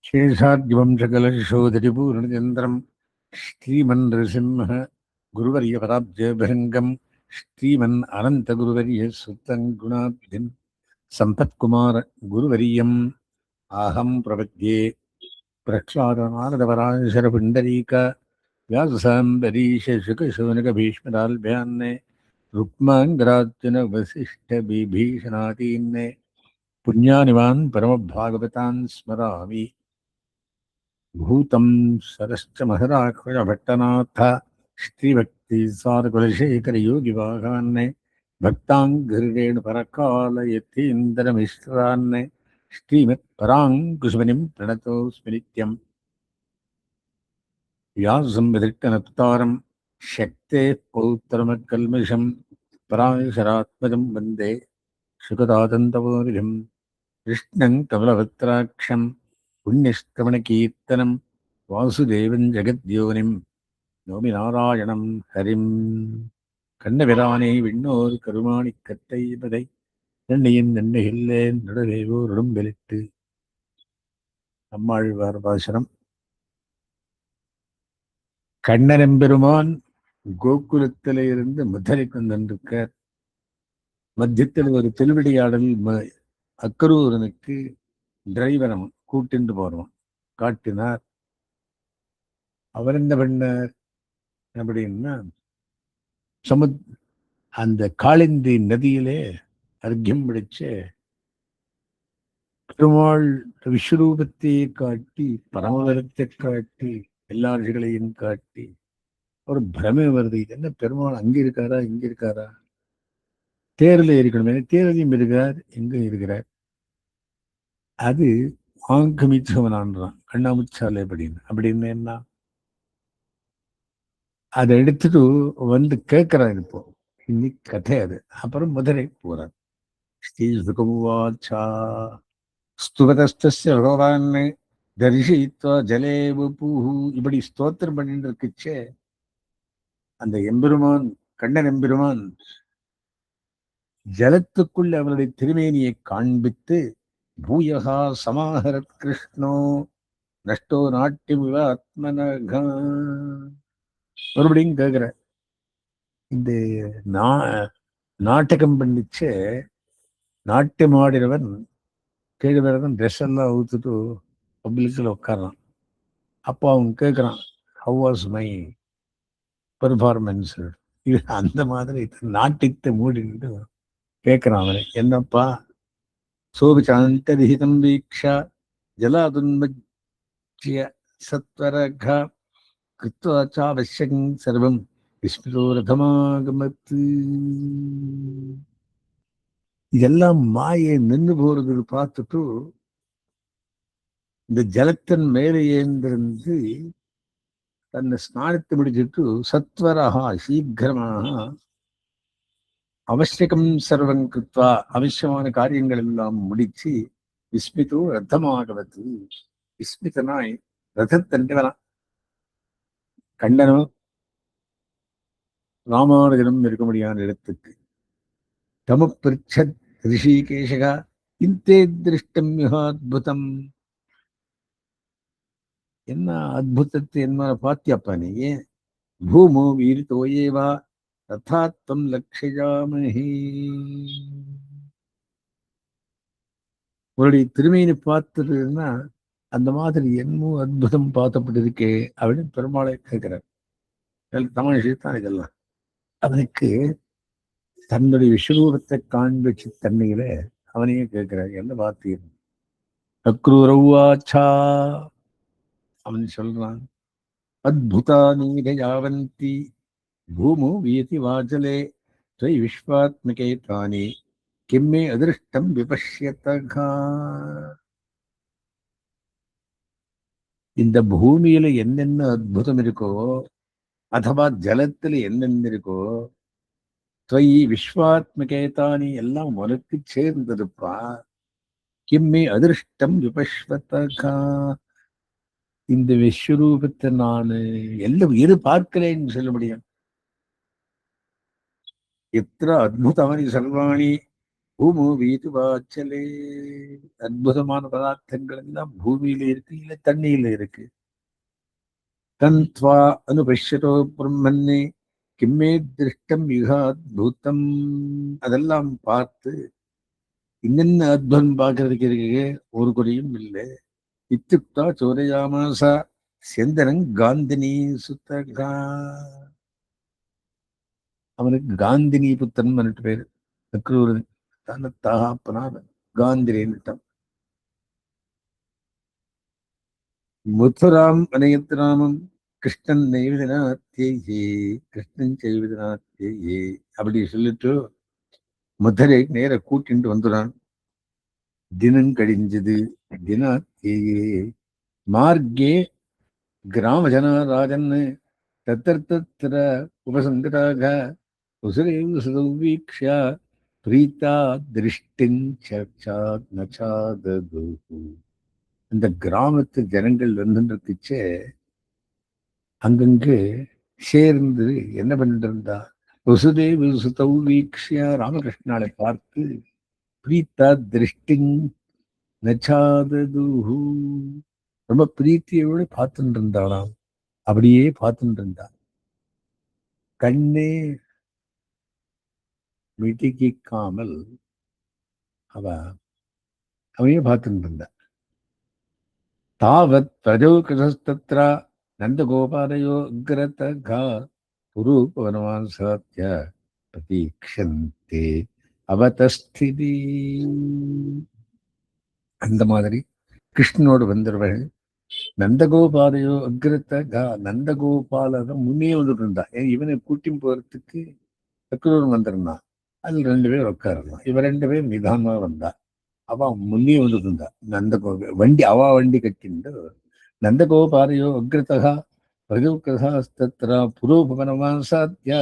शेषाद्यवंशकलशोधरिपूर्णचन्द्रं श्रीमन्नृसिंह गुरुवर्यपदाब्जभृङ्गं श्रीमन् अनन्तगुरुवर्यसुतं गुणाब्धिं सम्पत्कुमार गुरुवर्यम् आहं प्रपद्ये प्रह्लादनारदपराशरपुण्डरीक व्याससाम्बरीशशुकशौनकभीष्मदाल्भ्यान्ने रुक्माङ्गरार्जुनवसिष्ठबिभीषणादीन्ने पुण्यानिवान् परमभागवतान् स्मरामि। भूतं सरश्च महदाख्वयभट्टनाथ श्रीभक्तिसारकुलशेखरयोगिवाहान्ने भक्ताङ्घ्रिरेणुपरकालयतीन्द्रमिश्रान्ने श्रीमत्पराङ्कुशमुनिं प्रणतोऽस्मि नित्यम्। व्यासं विदृष्टनप्तारं शक्तेः पौत्रमकल्मषं पराशरात्मजं वन्दे सुखदादन्तपोनिधिं कृष्णं कमलभद्राक्षं पुण्यश्रवणकीर्तनं वासुदेवं जगद्योनिं நோமி நாராயணம் ஹரிம். கண்ணபிரானை விண்ணோர் கருமாணி கட்டைப்பதை நன்னியின் நன்மையில்லேன் நடுவேவோருடும் வெளிட்டு. நம்மாழ்வார் பாசுரம். கண்ணனெம்பெருமான் கோகுலத்தில இருந்து முதலை கொண்டிருக்கார். மத்தியத்தில் ஒரு திருவிடியாடல் அக்கரூரனுக்கு டிரைவரம் கூட்டிட்டு போறோம் காட்டினார். அவர் என்ன பண்ணார் அப்படின்னா, அந்த காளிந்தி நதியிலே அர்க்கியம் பிடிச்ச பெருமாள் விஸ்வரூபத்தை காட்டி, பரமபதத்தை காட்டி, எல்லா ரிஷிகளையும் காட்டி ஒரு பிரமை வருது. இது என்ன பெருமாள் அங்க இருக்காரா இங்க இருக்காரா? தேரில் இருக்கணுமே, தேரிலையும் இருக்கார், எங்கும் இருக்கிறார். அது ஆங்கமிச்சவனான்றான், கண்ணாமுச்சாலை அப்படின்னு என்ன அதை எடுத்துட்டு வந்து கேட்கிறார். இப்போ இன்னைக்கு கதை அது. அப்புறம் மதுரை போறார். ஸ்ரீ சுகமுவாச்சா ஸ்துவதஸ்தஸ்ய பகவான் தரிசித்வா ஜலே வபூஹு. இப்படி ஸ்தோத்திரம் பண்ணிட்டு இருக்குச்சே, அந்த எம்பெருமான் கண்ணன் எம்பெருமான் ஜலத்துக்குள்ள அவருடைய திருமேனியை காண்பித்து பூயகா சமாஹரத் கிருஷ்ணோ நஷ்டோ நாட்டியம் ஆத்மனகா மறுபடியும் கேட்கிற. இந்த நாட்டகம் பண்ணிச்ச நாட்டியம் ஆடினவன் கீழே வரதான் ட்ரெஸ் எல்லாம் ஊத்துட்டு பப்ளிக்கில் உட்காரான். அப்போ அவன் கேட்குறான், ஹவ் வாஸ் மை பெர்ஃபார்மன்ஸ். இது அந்த மாதிரி நாட்டியத்தை மூடிட்டு கேட்குறான் அவனை. என்னப்பா? சோபிச்சாந்தரிஹிதம் வீக்ஷா ஜலாதுன்மஜ்ய சத்வரகா கிருத்வாச்சாவசியம் சர்வம் விஸ்மிதோ ரதமாகமத்து. இதெல்லாம் மாயை நின்று போறது பார்த்துட்டு இந்த ஜலத்தின் மேலே ஏந்திருந்து தன்னை ஸ்நானத்தை முடிச்சுட்டு சத்வரகா சீக்கிரமாக அவசியம் சர்வம் கிருத்வா அவசியமான காரியங்கள் எல்லாம் முடிச்சு விஸ்மிதோ ரதமாகவது. விஸ்மிதனாய் ரதத்தண்டை வரான். கண்ணனோ ராமானுஜனும் இருக்க முடியாத இடத்துக்கு தமப்பிருச்சத் ரிஷிகேஷகா இந்தே திருஷ்டம் மிகாத்புதம். என்ன அத்புதத்தை என்ன பாத்தியப்பா நீ? பூமோ வீரிதோயேவா ததாத்வம் லக்ஷயாமஹி. உங்களுடைய திருமையினை பார்த்துருன்னா அந்த மாதிரி என்னமோ அற்புதம் பார்த்தப்பட்டிருக்கே அப்படின்னு பெருமாளை கேட்கிறார். தமிழ் தான் இதெல்லாம். அவனுக்கு தன்னுடைய விஸ்வரூபத்தை காண்பிச்சு தண்ணியில அவனையே கேட்கிறார், என்ன பார்த்தீர்? அக்ரூரவாச்சா. அவன் சொல்றான், அத்புதா நீக யாவந்தி பூமு வீதி வாஜலே துவை விஸ்வாத்மிகே தானி கிம்மே அதிருஷ்டம் விபஷ்யதகா. இந்த பூமியில என்னென்ன அத்புதம் இருக்கோ, அதுவா ஜலத்துல என்னென்ன இருக்கோ, துவை விஸ்வாத்மிகேதானி எல்லாம் உனக்கு சேர்ந்ததுப்பா. கிம்மே அதிருஷ்டம் விபஷ்வதகா. இந்த விஸ்வரூபத்தை நான் எல்லாம் இரு பார்க்கலேன்னு சொல்ல முடியும். எத்திர அத்புதமானி சர்வாணி பூமோ வீட்டு வாச்சலே, அற்புதமான பதார்த்தங்கள் எல்லாம் பூமியில இருக்கு, இல்ல தண்ணியில இருக்கு. தன்த்வா அனுபஷ்யதோ பிரம்மன்னே கிம்மே திருஷ்டம் யுகாத்பூதம். அதெல்லாம் பார்த்து இன்னென்ன அத்புதம் பார்க்கறதுக்கு இருக்கு, ஒரு குறையும் இல்லை. இத்துக்தா சோரயாமாசா செந்தனன் காந்தினி சுத்தகா. அவனுக்கு காந்தினி புத்தன் பண்ணிட்டு பேரு. அக்ரூரன் தனத்தாகப்பனான காந்திரின்னுட்டான். முத்துராம் அனையத்ராமம் கிருஷ்ணன் நெய்விதனாத்தேயே, கிருஷ்ணன் செய்விதனாத்தேயே அப்படி சொல்லிட்டு மதுரை நேர கூட்டிட்டு வந்துறான். தினம் கழிஞ்சது. தினாத்தேயே மார்க்கே கிராம ஜன ராஜன் தத்தர்த்தத்திர உபசங்கராக உசுரேவீக்ஷ பிரீதா திருஷ்டின் நச்சாதது. அந்த கிராமத்து ஜனங்கள் வந்துருக்குச்சே அங்கங்கு சேர்ந்து என்ன பண்ணிட்டு இருந்தா, வசுதேவ சுதௌ வீக்ஷியா ராமகிருஷ்ணாவை பார்த்து பிரீத்தா திருஷ்டின் நச்சாதது, ரொம்ப பிரீத்தியோடு பார்த்துட்டு இருந்தாளாம். அப்படியே பார்த்துட்டு இருந்தா, கண்ணே மிட்டிக்காமல் அவ அவையே பார்த்துட்டு இருந்தா. தாவத் பிரஜோகதஸ்தத்ர நந்தகோபாலயோ அக்ரதகா புரூபவனவாசாத்ய பிரதீக்ஷந்தே அவதஸ்திதி. அந்த மாதிரி கிருஷ்ணனோடு வந்தவர்கள் நந்தகோபாலையோ அக்ரதகா, நந்தகோபாலதான் முன்னே வந்துட்டு இருந்தா. இவனை கூட்டி போறதுக்கு அக்ரூரன் வந்திருந்தான். அதில் 2 பேர் உட்காரலாம். இவ 2 பேர் நிதானமா வந்தா. அவ முன்னே வந்துட்டு இருந்தா. வண்டி வண்டி கட்டிண்டு நந்தகோபாலையோ அக்ரதகா பிரஜோகதஸ்தத்ர புரோபவனவாசாத்ய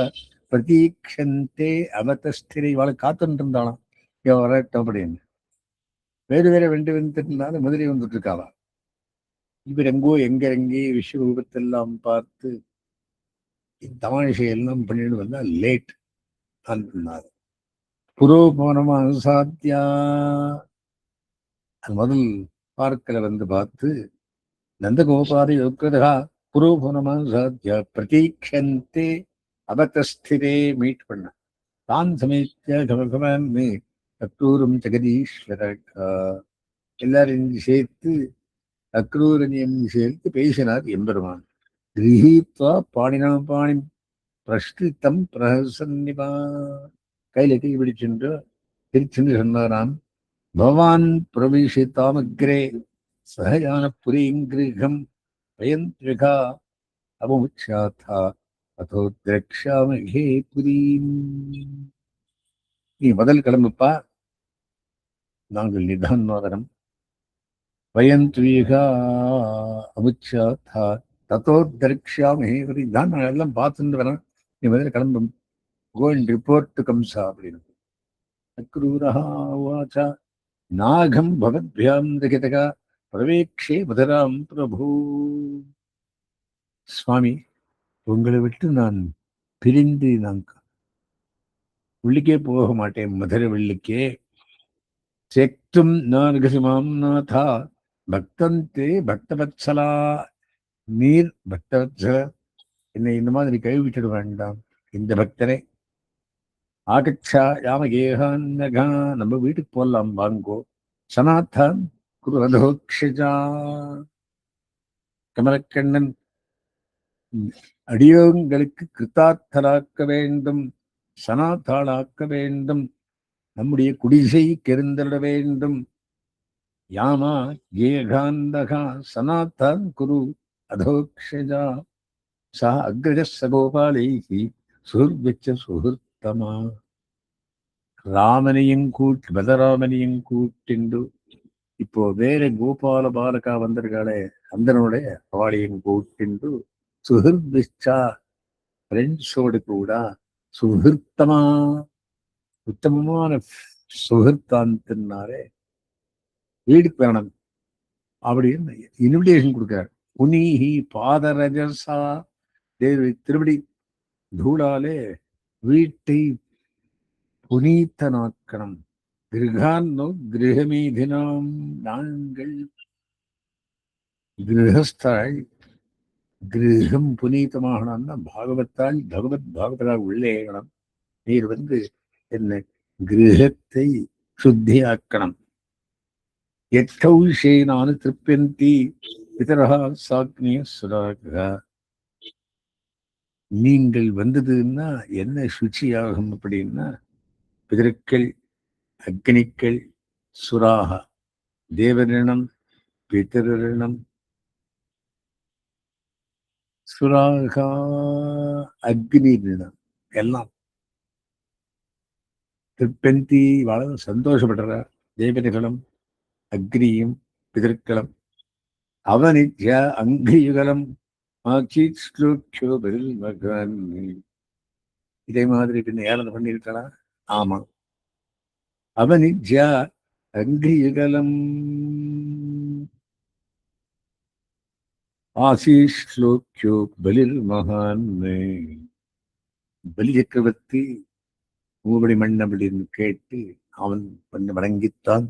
பிரதீக்ஷந்தே அவதஸ்திரை. இவாளை காத்துட்டு இருந்தாளாம், இவ வரட்டும் அப்படின்னு. வேறு வேற 2 வந்துட்டு மதுரை வந்துட்டு இருக்காளா. இவர் எங்கே விஸ்வரூபத்தெல்லாம் பார்த்து தமாஷையெல்லாம் பண்ணிட்டு வந்தா லேட் அனுப்பினார். புரோபவனமா சாத்தியா முதல் பார்க்கல வந்து பார்த்து நந்தகோபால யோக்கிரதா புரோபவனமா சாத்தியா பிரதீக்ஷந்தே அவதஸ்திரே மீட் பண்ண. தான் சமயத்திய கமகமன் அக்ரூரம் ஜெகதீஸ்வர எல்லாரும் சேர்த்து அக்ரூரனியம் சேர்த்து பேசினார் எம்பெருமான். கிரகீத்வா பாணினா பாணி பிரஷ்டித்தம் பிரஹசன்னிபா. கையில கை பிடிச்சென்று திருச்சென்று சொன்னாராம், பவான் பிரவிஷித்தாமக்ரே சகயான புரீங்கிரகம் பயந்திரிகா அபமுச்சாத்தா அதோ திரக்ஷாமகே புரீம். நீ முதல் கிளம்புப்பா, நாங்கள் நிதானோதரம். பயந்திரிகா அமுச்சாத்தா தத்தோ திரக்ஷாமகே புரீம். தான் நான் எல்லாம் பார்த்துட்டு வரேன், நீ முதல்ல கிளம்பும். Go and report to Kamsa அப்படின்னு. அக்ரூரஹா உவாச நாகம் பவத்பியாம் ரகிதகா பிரவேக்ஷே மதுராம் பிரபு. சுவாமி, உங்களை விட்டு நான் பிரிந்து நான் உள்ளிக்கே போக மாட்டேன், மதுரை வெள்ளிக்கே. செக்தும் நார்கசிமாம் நாதா பக்தந்தே பக்தவத்சலா. நீர் பக்தவத்சல, என்னை இந்த மாதிரி கைவிட்டுட வேண்டாம் இந்த பக்தரை. ஆகச்சா யாமகேகான்னகா, நம்ம வீட்டுக்கு போடலாம் வாங்கோ. சனாத்தான் குருவதோக்ஷஜா. கமலக்கண்ணன் அடியோங்களுக்கு கிருத்தார்த்தராக்க வேண்டும், சனாத்தாளாக்க வேண்டும், நம்முடைய குடிசை கெருந்திட வேண்டும். யாமா ஏகாந்தகா சனாத்தான் குரு அதோக்ஷஜா. சா அக்ரஜ சகோபாலைஹி சுஹுர்வச்ச சுஹுர்த்தமா. ராமனையும் பலராமனையும் கூட்டிண்டு இப்போ வேற கோபால பாலகா வந்திருக்காளே, அந்தனுடைய அவளையும் கூட்டிண்டு சுஹிர்திச்சா ஃப்ரெண்ட்ஸோடு கூட சுஹிர்த்தமா, உத்தமமான சுஹிர்த்தாந்தினாலே வீடுக்கு வேணும் அப்படின்னு இன்விடேஷன் கொடுக்கிறார். புனீஹி பாதரஜசா, தேவி திருவடி தூளாலே வீட்டை புனீத்தனாக்கணும், கிருகான்னோ கிரகமீதினாம், நாங்கள் கிரகஸ்தாய் கிரகம் புனீதமாகணும்னா பாகவத்தால் பகவத் பாகவதால் உள்ளே ஏகணும். நீர் வந்து என்ன கிரகத்தை சுத்தியாக்கணும். எட்டௌஷேனானு திருப்யந்தி பிதரா சாக்னிய சுராக. நீங்கள் வந்ததுன்னா என்ன சுச்சியாகும் அப்படின்னா, பிதற்கள், அக்னிக்கள், சுராக, தேவரிணம், பிதரிணம், சுராகா, அக்னி ரிணம் எல்லாம் திருப்பந்தி വളരെ சந்தோஷப்படுற தேவர்களும் அக்னியும் பிதற்களும் அவனித்ய அங்கியுகலம் மகான். இதே மாதிரி பின்ன யாரும் பண்ணியிருக்கலாம். ஆமா, அவனித்ய அங்கியுகலம் ஆசீஸ்லோக்யோ பலிர் மகான். பலி சக்கரவர்த்தி மூவடி மண் அப்படின்னு கேட்டு அவன் கொஞ்சம் வணங்கித்தான்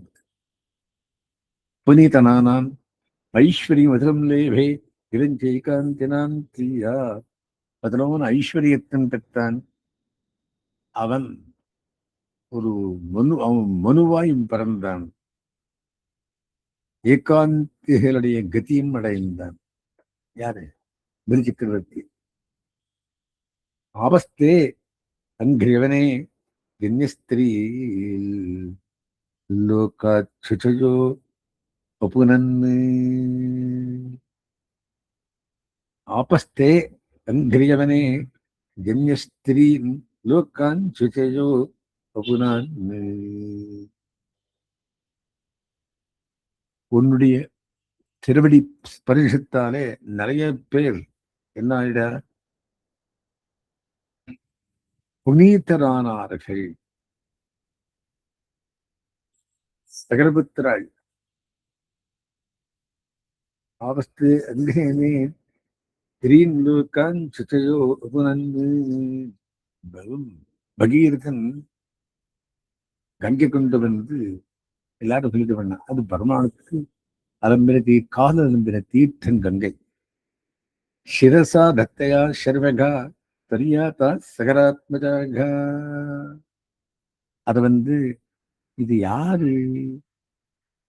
புனிதனானான். ஐஸ்வர்யம் அதிலும் லேபே இளஞ்செய்காந்தினான் தீயா. அதிலவன் ஐஸ்வர்யத்தின் பெற்றான். அவன் ஒரு அவன் மனுவாய் பிறந்தான். ஏகாந்திகளுடைய கதியும் அடைந்தான். யாரு? பலி சக்கரவர்த்தி. ஆபஸ்தே அங்கிரியவனே ஜன்யஸ்திரீ லோகாச்சுச்சோ பபுனன்னு. ஆபஸ்தே அங்கிரியவனே ஜன்யஸ்திரீ லோகான் சுச்சயோ பபுனன்னு. உன்னுடைய திருவடி ஸ்பரிசத்தாலே நிறைய பேர் என்ன ஆயிட புனீதரானார்கள். சகரபுத்திராள் ஆபஸ்து அங்கிரியனே திரீன் லோகான் சுச்சயோ பபுனன்னு. பகீரதன் கங்கை கொண்டு வந்து எல்லாரும் சொல்லிட்டு பண்ண அது பரமானுக்கு அலம்பின கால அலம்பின தீர்த்தன் கங்கை. சிரசா தத்தையா சர்வகா தரியாதா சகராத்மஜாக. அது வந்து இது யாரு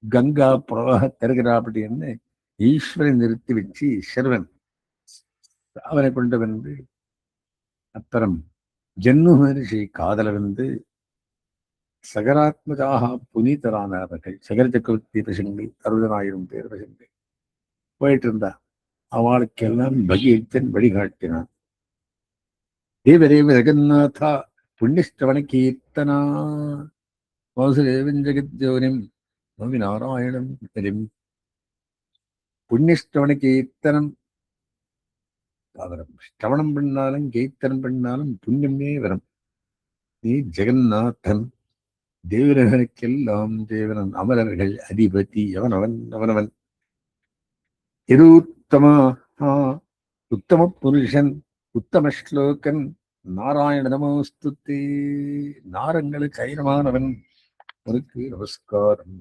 கங்கா பிரவாக தருகிறா அப்படின்னு ஈஸ்வரன் நிறுத்தி வச்சு சர்வன் அவனை கொண்டு வந்து அப்புறம் ஜன்னு மகரிஷி காதல வந்து சகராத்மஜாக புனீதரானவர்கள். சகர சக்கரவர்த்தி பிரசங்கி 60,000 பேர் பிரசங்கி போயிட்டு இருந்தா. அவளுக்கெல்லாம் பகீரதன் வழிகாட்டினான். தேவதேவ ஜெகநாதா புண்ணியஸ்தவன கீர்த்தனா வாசுதேவன் ஜெகத்யோனிம் நவி நாராயணம் தெரியும். புண்ணியஸ்தவன கீர்த்தனம் வரும். ஸ்தவனம் பண்ணாலும் கீர்த்தனம் பண்ணாலும் புண்ணியமே வரும். நீ ஜெகநாதன், தேவர்களுக்கெல்லாம் தேவனன், அமரர்கள் அதிபதி அவனவன் அவனவன். எதூத்தமா உத்தம புருஷன், உத்தம ஸ்லோகன், நாராயண நமோஸ்துதே. நாரங்களுக்கு ஐரமானவன், உனக்கு நமஸ்காரம்.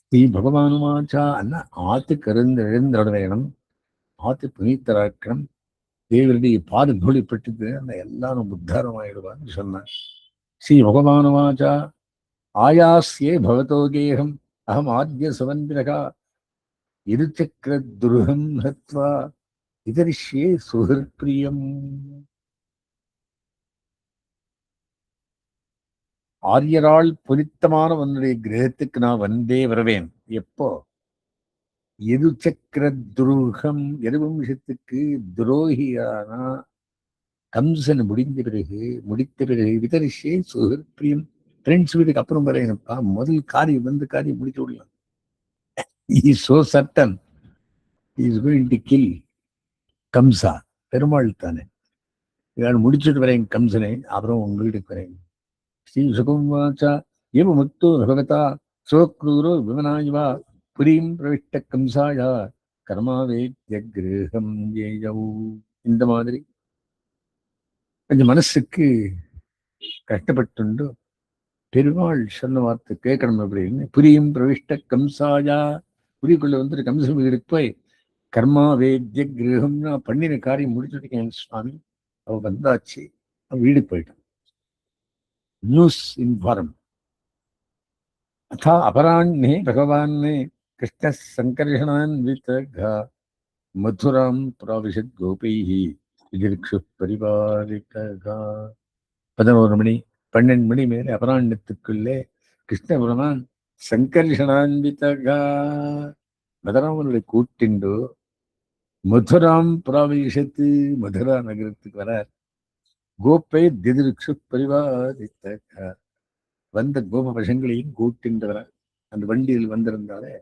ஸ்ரீ பகவானுமாச்சா அண்ணா ஆத்து கருந்தெழுந்தோட வேணும். ஆத்து புனீத்தராக்கணும். தேவருடைய பாது தூளிப்பட்டது அந்த எல்லாரும் உத்தாரம் ஆயிடுவான்னு சொன்னார். ஸ்ரீ பகவானுமாச்சா ஆயாஸ்யே பவதோ கேகம் அகம் ஆத்ய சுவந்திரகா இருச்சக்கர துருகம் ஹத்வா இதரிஷ்யே சுஹிருப்பிரியம். ஆரியரால் புனித்தமான உன்னுடைய கிரகத்துக்கு நான் வந்தே வருவேன். எப்போ? எது சக்கர துருகம், எதுவம்சத்துக்கு துரோகியானா கம்சன் முடித்த பிறகு விதரிஷே சுஹிருப்பிரியம். ஃப்ரெண்ட்ஸ் வீட்டுக்கு அப்புறம் வரையணுப்பா. முதல் காரியம் வந்து காரியம் முடிச்சு விடலாம். He is so certain he is going to kill கம்சா. Perumal தானே. இவன் முடிச்சுட்டு வரேன் கம்சனை, அப்புறம் உங்க வீட்டுக்கு வரேன். ஸ்ரீ சுகமாச்சா ஏவ முக்தோ பகவதா சோக்ரூரோ விமனாயுவா புரீம் பிரவிஷ்ட கம்சாயா கர்மாவேத்ய கிரகம் ஏயவு. இந்த மாதிரி கொஞ்சம் மனசுக்கு கஷ்டப்பட்டுண்டு பெருமாள் சொன்ன வார்த்தை கேட்கணும் அப்படின்னு, புரியும் பிரவிஷ்ட கம்சாயா, புரிக்குள்ள வந்துட்டு கம்சன் வீடுக்கு போய் கர்மா வேத்திய கிரகம்னா பண்ணின காரியம் முடிச்சுருக்கேன் சுவாமி, அவ வந்தாச்சு, அவன் வீடுக்கு போயிட்டான். News inform. அத்தா அபராண்ணே பகவான் கிருஷ்ண சங்கர்ஷணான்விதா மதுராம் பிராவிஷத் கோபைஹி விதிர்க்ஷு பரிபாலிதா. 11 மணி 12 மணி மேலே அபராண்ணத்துக்குள்ளே கிருஷ்ண பகவான் சங்கர்ஷணான்விதா மதுராமனுடைய கூட்டிண்டு மதுராம் பிராவிஷத்து, மதுரா நகரத்துக்கு வரார். கோப்பை திதிர்க்ஷு பரிபாலிதா, வந்த கோப பசங்களையும் கூட்டின்றவர். அந்த வண்டியில் வந்திருந்தாலே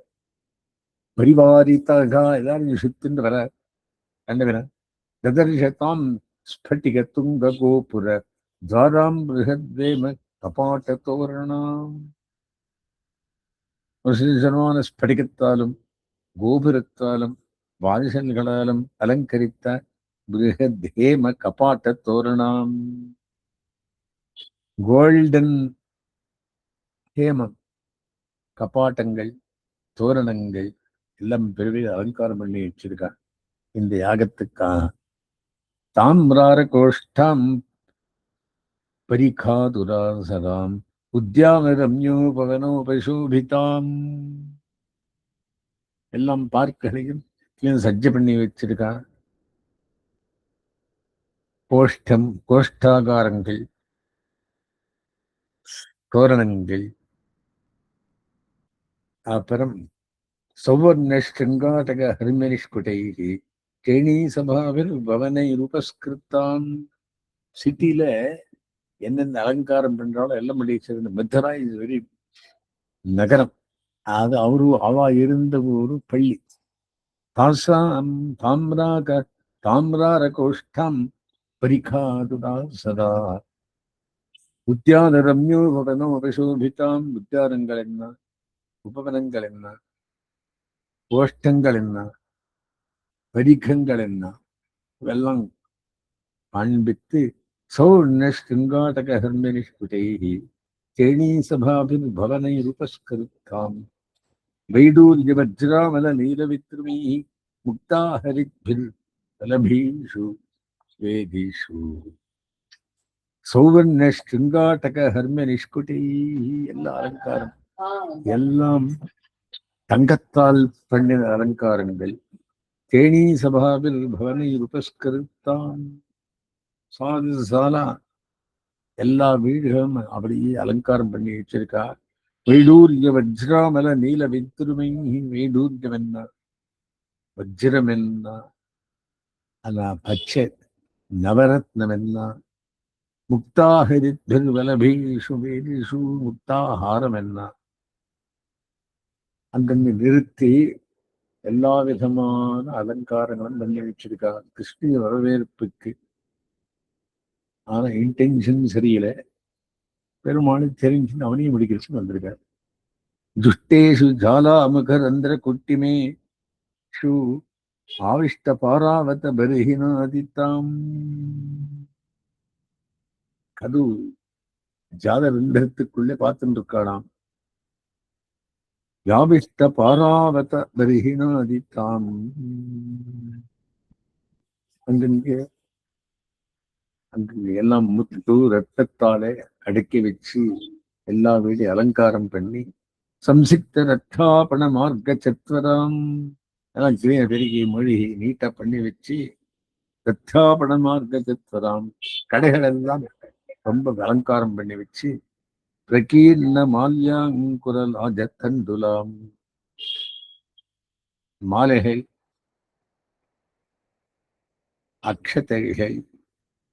பரிவாரித்தாக எல்லாரும் சுத்தின்னு வர கண்டவன. ததர்ஷதாம் ஸ்பட்டிக துங்க கோபுர துவாராம் பிருகத்வேம கபாட்ட தோரணாம். விசேஷமான ஸ்படிகத்தாலும் கோபுரத்தாலும் வாரிசல்களாலும் அலங்கரித்த பிருகத் ஹேம கபாட்ட தோரணாம். கோல்டன் ஹேமம் கபாட்டங்கள் தோரணங்கள் எல்லாம் பெருவே அலங்காரம் பண்ணி வச்சிருக்கான் இந்த யாகத்துக்காக. தாம்ரார கோஷ்டம் பரிகாதுராசதாம் உத்யான ரம்யோபவனோபசோபிதாம். எல்லாம் பார்க்கலையும் சஜ்ஜ பண்ணி வச்சிருக்கான். கோஷ்டம் கோஷ்டாகாரங்கள் தோரணங்கள். அப்புறம் சௌவர்ண ஸ்ருங்காடக ஹர்மனிஷ்குடைகி கேணி சபாவில் பவனை ரூபஸ்கிருத்தான். சிட்டியில என்னென்ன அலங்காரம் பண்றாலும் எல்லாம் பண்ணி வச்சிருந்த. மதுரா இஸ் வெரி நகரம். அது அவ இருந்த ஒரு பள்ளி. தாசாம் தாம்ரார கோஷ்டம் பரிகாதுதா சதா உத்தியான ரம்யோ உபவனம் உபசோபிதாம். உத்தியானங்கள் என்ன, உபவனங்கள் என்ன, கோஷ்டங்கள் என்ன, பரிகங்கள் என்ன, இதெல்லாம் காண்பித்து சௌர்ண ஸ்ருங்காடக ஹர்மனிஷ்குடைஹி கேணி சபாபிர் பவனை ரூபஸ்கிருத்தாம் வைடூர்ய வஜ்ராமல நீலவித்ருமீஹி முக்தாஹரித்பிர் தலபீஷு வேதீஷு. சௌவர்ண ஸ்ருங்காடக ஹர்மனிஷ்குடைஹி, எல்லா அலங்காரம் எல்லாம் தங்கத்தால் பண்ணின அலங்காரங்கள். கேணி சபாவில் பவனை ரூபஸ்கிருத்தான், சாது சாலா எல்லா வீடுகளும் அப்படியே அலங்காரம் பண்ணி வச்சிருக்கா. வைடூர்ய வஜ்ராமல நீல வித்ருமை. வைடூர்யம் என்ன, வஜ்ரம் என்ன, அந்த பச்சை நவரத்னம் என்ன, முக்தாஹரித்பிர் வலபீஷு வேதிஷு, முக்தாஹாரம் என்ன, அங்கங்க நிறுத்தி எல்லா விதமான அலங்காரங்களும் பண்ணி வச்சிருக்கா கிருஷ்ண வரவேற்புக்கு. ஆனா இன்டென்ஷன் சரியில்லை. பெருமாள் தெரிஞ்சுன்னு அவனையும் முடிக்கிறதுக்கு வந்திருக்கார். துஷ்டேஷு ஜாலாமுகரந்திர குட்டிமே ஷு ஆவிஷ்ட பாராவத பரிஹினாதித்தாம். கது ஜாதரந்தத்துக்குள்ளே பார்த்துட்டு இருக்காளாம். யாவிஷ்ட பாராவத பரிஹினாதித்தாம். அங்கே எல்லாம் முத்து ரத்தத்தாலே அடுக்கி வச்சு எல்லா வீடு அலங்காரம் பண்ணி சம்சிக்த ரத்தாபண மார்க்க சத்வராம் எல்லாம் கிளிய பெருகி மொழி நீட்டா பண்ணி வச்சு ரத்தாபண மார்க்க சத்வராம் கடைகள் எல்லாம் ரொம்ப அலங்காரம் பண்ணி வச்சு பிரகீர்ண மால்யாங்குரல் ஆஜத்தண்டுலாம் மாலைகள் அக்ஷதைகள்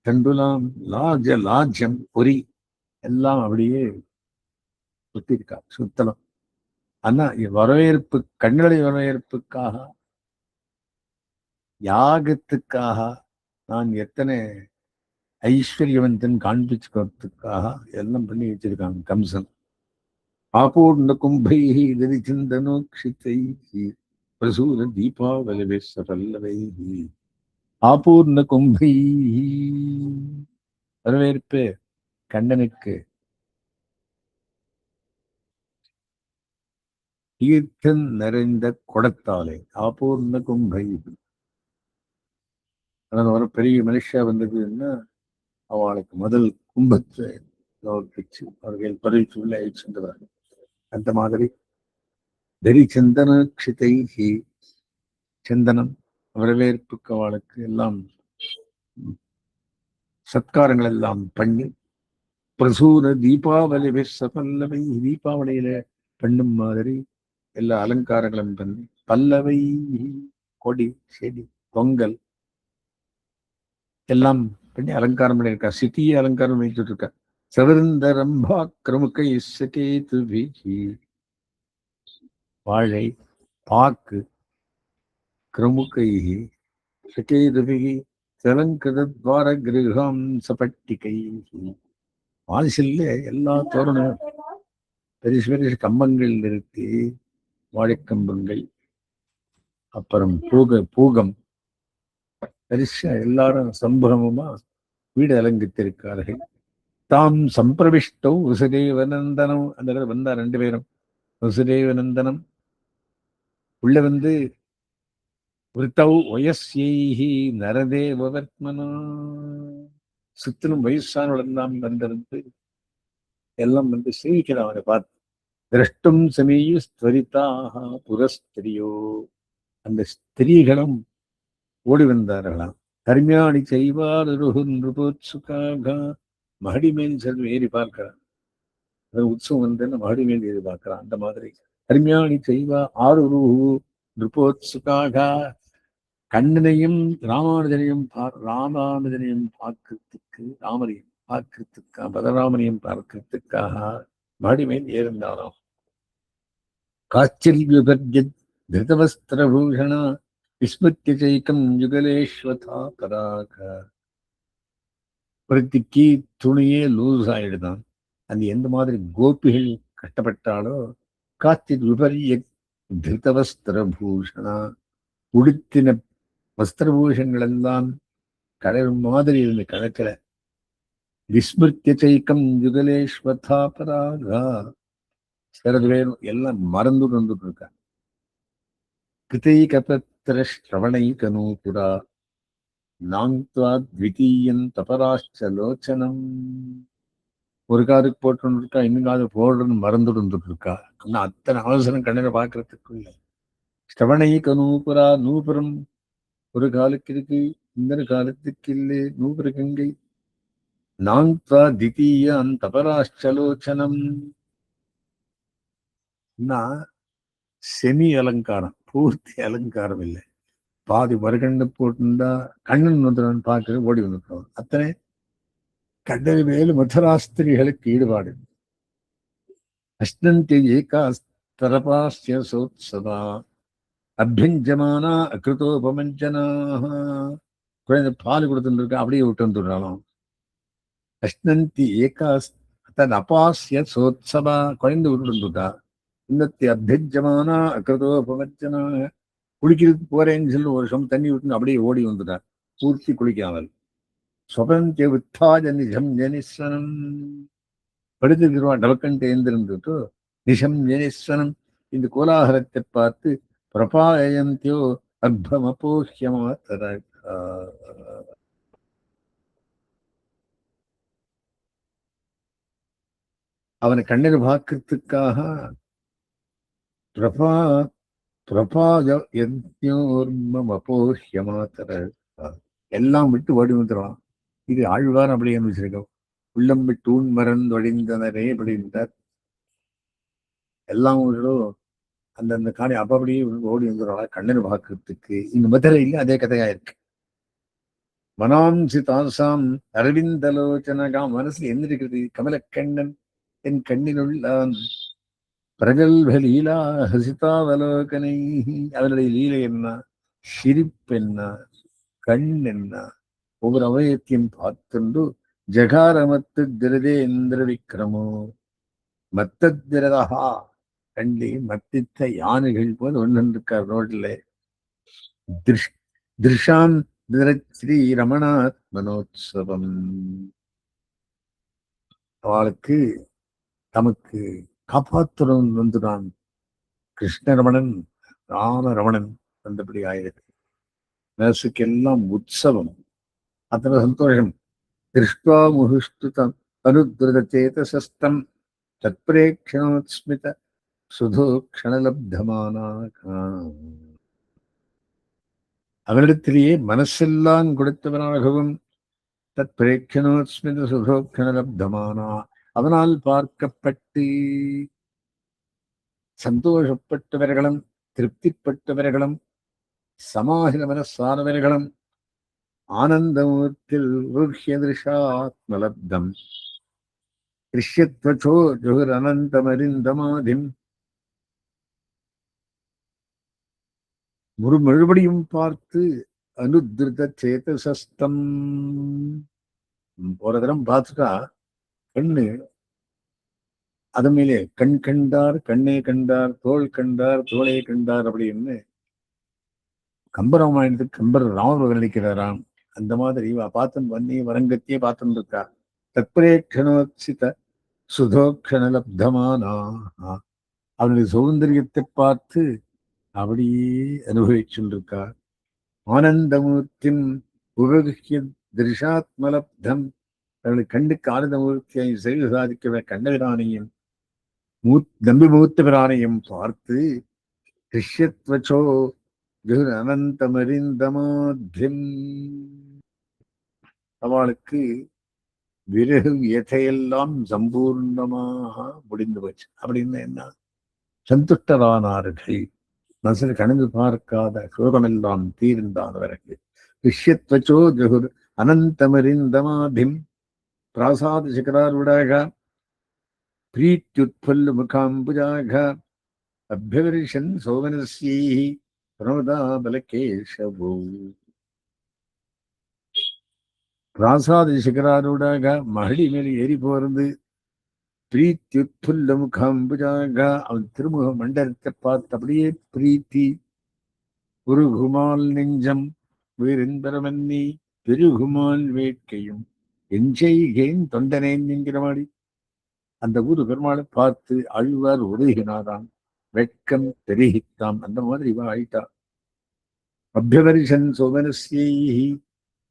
தண்டுலாம் லாஜ்யம் பொறி எல்லாம் அப்படியே சுத்திருக்கா சுத்தலாம். ஆனா வரவேற்பு கண்ணடை வரவேற்புக்காக யாகத்துக்காக நான் எத்தனை ஐஸ்வர்யவந்தன் காண்பிச்சுக்கிறதுக்காக எல்லாம் பண்ணி வச்சிருக்காங்க கம்சன். ஆபூர்ண கும்பை சிந்தனோக்ஷித்தை பிரசூர தீபாவளி சபல்லவை ஆபூர்ண கும்பை. வரவேற்பு கண்ணனுக்கு தீர்த்தம் நிறைந்த குடத்தாலே ஆபூர்ண கும்பை. அதாவது ஒரு பெரிய மனுஷா வந்ததுன்னா அவளுக்கு முதல் கும்பத்தை பிச்சு அவர்கள் பதில் சொல்ல சென்றவர். அந்த மாதிரி தரிச்சந்தன க்ஷிதைஹி, சந்தனம் வரவேற்புக்கு அவளுக்கு எல்லாம் சத்காரங்கள் எல்லாம் பண்ணி பிரசூர தீபாவளி சபல்லவை, தீபாவளியில பண்ணும் மாதிரி எல்லா அலங்காரங்களும் பண்ணி பல்லவை, கொடி செடி பொங்கல் எல்லாம் பண்ணி அலங்காரம் பண்ணியிருக்கா. சிட்டியை அலங்காரம் பண்ணிட்டு இருக்கா. சவிருந்தரம்பா கிரமுகை சகேது வாழை பாக்கு கிரமுகை சகேதுபிகி சலங்கிருத்வார கிரகம் சபட்டிகை. வாசல்ல எல்லா தோரணம் பெருசு பெருசு கம்பங்கள் நிறுத்தி வாழைக்கம்பங்கள், அப்புறம் பூகம் பெருசா எல்லாரும் சம்பரமுமா வீடு அலங்கித்திருக்கார்கள். தாம் சம்பிரவிஷ்டௌ வசுதேவநந்தனம். அந்த இடத்துல வந்தா ரெண்டு பேரும் வசுதேவநந்தனம் உள்ள வந்து விருத்தௌ வயஸ்யைஹி நரதேவவர்த்மனா. சுத்திலும் வயசானவளெல்லாம் வந்திருந்து எல்லாம் வந்து சேவிக்கிறான் அவனை பார்த்து. திரஷ்டும் சமீய ஸ்வரிதாக புரஸ்திரியோ. அந்த ஸ்திரீகளும் ஓடி வந்தார்களாம். கர்மியாணி செய்வார் நிருபோத்சுகாக. மகடி மேல் செல்வி ஏறி பார்க்கிறான். உற்சவம் வந்து மகடி மேல் ஏறி பார்க்கிறான். அந்த மாதிரி கர்மியாணி செய்வா ஆருரு நிருபோத்சுகாக. கண்ணனையும் ராமானுஜனையும் பார்க்கறதுக்கு, ராமரையும் பார்க்கறதுக்காக, பலராமனையும் பார்க்கறதுக்காக மகடி மேல் ஏறினாராம். காச்சில் விபர்ஜத் திருதவஸ்திரபூஷண விஸ்மிருத்திய சைக்கம் யுகலேஸ்வதா பராக. ஒருத்திக்கு துணியே லூஸ் ஆயிடுதான். அது எந்த மாதிரி கோபிகள் கஷ்டப்பட்டாலோ காச்சில் விபரிய திருதவஸ்திரபூஷணா, உடுத்தின வஸ்திரபூஷங்கள் எல்லாம் கடல் மாதிரி இருந்து கணக்கில் விஸ்மிருத்திய சைக்கம் யுகலேஸ்வதா பராகா. சிறது பேர் எல்லாம் மறந்து வந்துட்டு இருக்காங்க. கிருதைகபத்திர ஸ்ரவணைகநூபுரா நாங்த்வா த்விதீயம் தபராஷ்ச லோச்சனம். ஒரு காதுக்கு போட்டு இருக்கா, இன்னும் காது போடுறன்னு மறந்துட்டு வந்துட்டு இருக்கா. ஆனா அத்தனை அவசரம் கண்ணனை பார்க்கறதுக்குள்ள. ஸ்ரவணைகநூபுரா, நூபுரம் ஒரு காலுக்கு இருக்கு, இன்னொரு காலத்துக்கு இல்லை, நூபுர கங்கை. நாங்த்வா திதீயம் தபராஷ்சலோச்சனம். செமி அலங்காரம், பூர்த்தி அலங்காரம் இல்லை. பாதி மறுகண்ணு போட்டுருந்தா கண்ணன் வந்துடும் பார்க்க ஓடி வந்துட்டோம். அத்தனை கண்ணன் மேல் மதுராஸ்திரிகளுக்கு ஈடுபாடு. அஷ்டந்தி ஏகாஸ்தரபாஸ்ய சோத்சவா அபியஞ்சமானா அகிருதோபமஞ்சனா. குழந்தை பால் கொடுத்துட்டு இருக்கா, அப்படியே விட்டு வந்துடுறாலும். அஷ்டந்தி ஏகாஸ் தன் அபாசிய சோத்சவா, குழந்தை விட்டு வந்துட்டா. இன்னத்தி அபியஞ்சமானா அகிருதோபமஞ்சனா. குளிக்கிறதுக்கு போறேன்னு சொல்லி ஒரு வருஷம் தண்ணி விட்டு அப்படியே ஓடி வந்துட்டார், பூர்த்தி குளிக்காமல். சொபந்திய வித்தாஜ நிஜம் ஜனிஸ்வனம். படுத்துருவான் டபக்கன்ட்டு எழுந்திருந்துட்டு நிஷம் ஜனிஸ்வனம். இந்த கோலாகலத்தை பார்த்து பிரபாயந்தியோ அர்ப்பமபோஹ்யமா தர. அவனை கண்ணீர் பார்க்கறதுக்காக பிரபா பிரபாஜ யத்யோர்மமபோஹ்யமாதர எல்லாம் விட்டு ஓடி வந்துடுவான். இது ஆழ்வார் அப்படி அனுப்பிச்சிருக்கோம். உள்ளம் விட்டு ஊன் மறந்தொழிந்தனரே அப்படின்றார். எல்லாம் அந்தந்த காணி அப்படியே ஓடி வந்துடுவாங்க கண்ணனை பார்க்கறதுக்கு. இங்க மதுரையில அதே கதையா இருக்கு. மனாம்சி தாசாம் அரவிந்தலோச்சனகாம். மனசுல என்ன இருக்கிறது? கமலக்கண்ணன் என் கண்ணில் உள்ளான். பிரகல்ப லீலா ஹசிதாவலோகனை. அவனுடைய லீலை என்ன, சிரிப்பென்ன, கண் என்ன, ஒவ்வொரு அவயத்தையும் பார்த்துண்டு ஜகாரமத்து திருதேந்திர விக்ரமோ மத்திரதா. கண்டி மத்தித்த யானைகள் போல் ஒன்று இருக்கார் ரோட்ல. திருஷாம் ஸ்ரீ ரமணாத் மனோத்சவம். அவளுக்கு தமக்கு காப்பாற்றுறவன் வந்துதான் கிருஷ்ணரமணன் ராமரமணன் வந்தபடி ஆயிருக்கு. மனசுக்கெல்லாம் உற்சவம், அத்தனை சந்தோஷம். திருஷ்டுவா முகுஷ்டுதம் அனுத்ருத சேதசஸ்தம் தத்பிரேக்ஷணோஸ்மித சுதோக்ஷணலப்தமானாக. அவரிடத்திலேயே மனசெல்லாம் கொடுத்தவனாகவும் தத்பிரேக்ஷணோஸ்மித சுதோக்ஷணலப்தமானா, அவனால் பார்க்கப்பட்டு சந்தோஷப்பட்டவர்களும் திருப்திப்பட்டவர்களும் சமாஹித மனசானவர்களும் ஆனந்தமூர்த்தில் ஊர்ஹ்யதிருஷாத்மலப்தம் கிருஷ்யத்வச்சோ ஜுகுரனந்தமரிந்தமாதிம். மறுபடியும் பார்த்து அனுத்ருத சேதசஸ்தம். ஒரு தரம் பார்த்துட்டா கண்ணு அது மேலே கண் கண்டார் கண்ணே கண்டார் தோள் கண்டார் தோளே கண்டார் அப்படின்னு கம்பராமாயணத்துக்கு கம்பர் ராமர் வர்ணிக்கிறாராம். அந்த மாதிரி பார்த்துன்னு வன்னி வரங்கத்தியே பார்த்துன்னு இருக்கா. தத்பிரேக்ஷணோத்சித சுதோக்ஷணலப்தமானா, அவனுடைய சௌந்தரியத்தை பார்த்து அப்படியே அனுபவிச்சுருக்கா. ஆனந்தமூர்த்தின் உபகிய திருஷாத்மலப்தம், அவர்களுக்கு கண்ணுக்கு ஆனந்தமூர்த்தியை செய்து சாதிக்க கண்ணபிரானையும் நம்பி மூத்த பிரானையும் பார்த்து கிருஷ்யத்வச்சோ அனந்தமரிந்தமாத்யம், அவளுக்கு விரகு எதையெல்லாம் சம்பூர்ணமாக முடிந்து போச்சு. அப்படின்னு என்ன, சந்துஷ்டரானார்கள், மனசில் கணிந்து பார்க்காத சோகமெல்லாம் தீர்ந்தானவர்கள். கிருஷ்யத்வச்சோ ஜகுர் அனந்தமரிந்தமாதிம் பிராசாத சிகராருடாக பிரீத்யுத்பல்ல முகாம்புஜாக அபியவரிஷன் சோமனஸ்யைஹி பிரமதாபலகேஷவோ. பிராசாத சிகராருடாக மகளி மேல் ஏறி போறது, பிரீத்யுத்புல்ல முகாம்புஜாக அவன் திருமுக மண்டலத்தை பார்த்து அப்படியே பிரீத்தி. உருகுமால் நெஞ்சம் வீரென்பரமன்னி பெருகுமால் வேட்கையும் எஞ்செய்கேன் தொண்டனேன் என்கிற மாதிரி அந்த ஊரு பெருமாளை பார்த்து அழுவார் உருகினாராம், வெட்கம் பெருகித்தாம். அந்த மாதிரி இவ ஆயிட்டா. அபியவரிஷன் சோமனஸ்யைஹி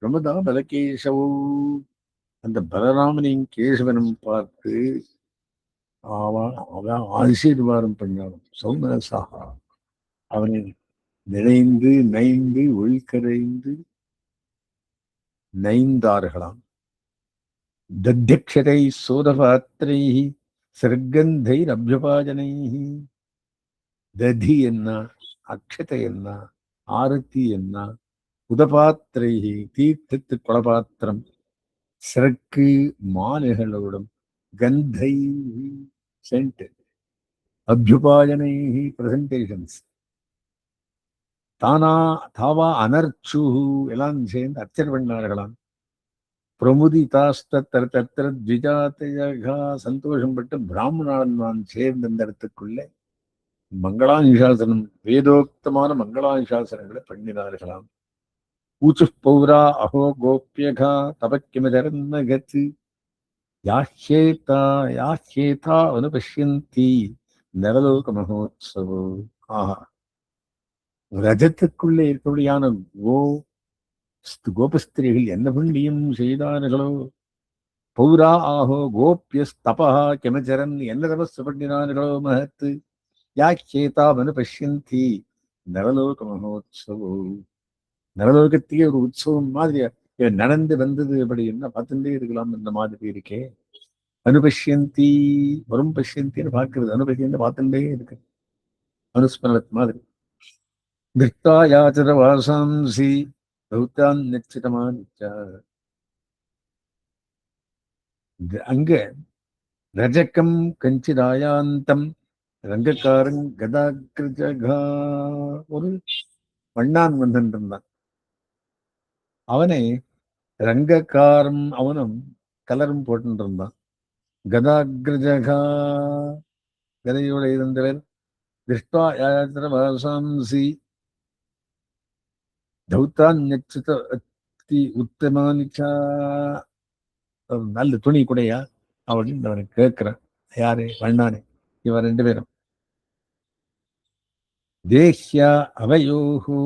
பிரமதா பலகேசவோ, அந்த பலராமனையும் கேசவனும் பார்த்து அவன் ஆசீர்வாதம் பண்ணாலும் சௌமனசாக அவனை நினைந்து நைந்து உள்கரைந்து நைந்தார்களாம். தத்தியக்ஷரை சோதபாத்திரை சர்க்கந்தை அபியபாஜனை. ததி என்ன, அக்ஷதை என்ன, ஆரத்தி என்ன, உதபாத்திரை தீர்த்தத்து குளபாத்திரம், சிறக்கு மாலைகளோடும், கந்தை சென்ட், அபியுபாஜனை பிரசன்டேஷன்ஸ், தானா தாவா அனர்ச்சு எல்லாம் சேர்ந்து அர்ச்சனை பண்ணார்களாம். பிரமுதிதாஸ்திரா சந்தோஷம் பட்டு பிராமணன் நான் சேர்ந்த இந்த இடத்துக்குள்ளே மங்களானுசாசனம், வேதோக்தமான மங்களானுசாசனங்களை பண்ணினார்களாம். ஊச்சு பௌரா அஹோ கோப்யகா தபக்கிமதரன்ன கத்து யாஹ்யேதா யாஹ்யேதா அனுபஷ்யந்தி நரலோக மகோத்சவோ. ஆஹா, ரஜத்துக்குள்ளே இருக்கக்கூடியான கோபஸ்திரீகள் என்ன புண்ணியம் செய்தார்களோ. பௌரா ஆஹோ கோபியஸ்தபா கிமச்சரன், என்ன தபஸ் பண்ணினார்களோ மகத்து. யாக்கேதா அனுபஷ்யந்தி நரலோக மகோத்சவோ, நரலோகத்தையே ஒரு உற்சவம் மாதிரி நடந்து வந்தது. அப்படி என்ன பார்த்துட்டே இருக்கலாம், இந்த மாதிரி இருக்கே. அனுபஷ்யந்தி வரும் பஷ்யந்தின்னு பார்க்கிறது, அனுபஷ்யந்தி பார்த்துட்டே இருக்கு, அனுஸ்மரணத் மாதிரி. திருஷ்டாயாச்சர வாசாம்சி பௌத்தான் நிச்சிதமானிச்சா. அங்க ரஜகம் கஞ்சிதாயாந்தம் ரங்கக்காரன் கதாகிருஜகா, ஒரு வண்ணான் வந்துட்டு இருந்தான். அவனை ரங்கக்காரம் அவனும் கலரும் போட்டு இருந்தான். கதாகிருஜகா கதையோட இருந்தவர். திருஷ்டாயாச்சர வாசாம்சி தௌத்தான்யச்சித அத்தி உத்தமானிச்சா, நல்ல துணி கூடையா அப்படின்னு அவனை கேட்கிறான். யாரு? வண்ணானே. இவன் ரெண்டு பேரும் தேஹ்யா அவயோஹு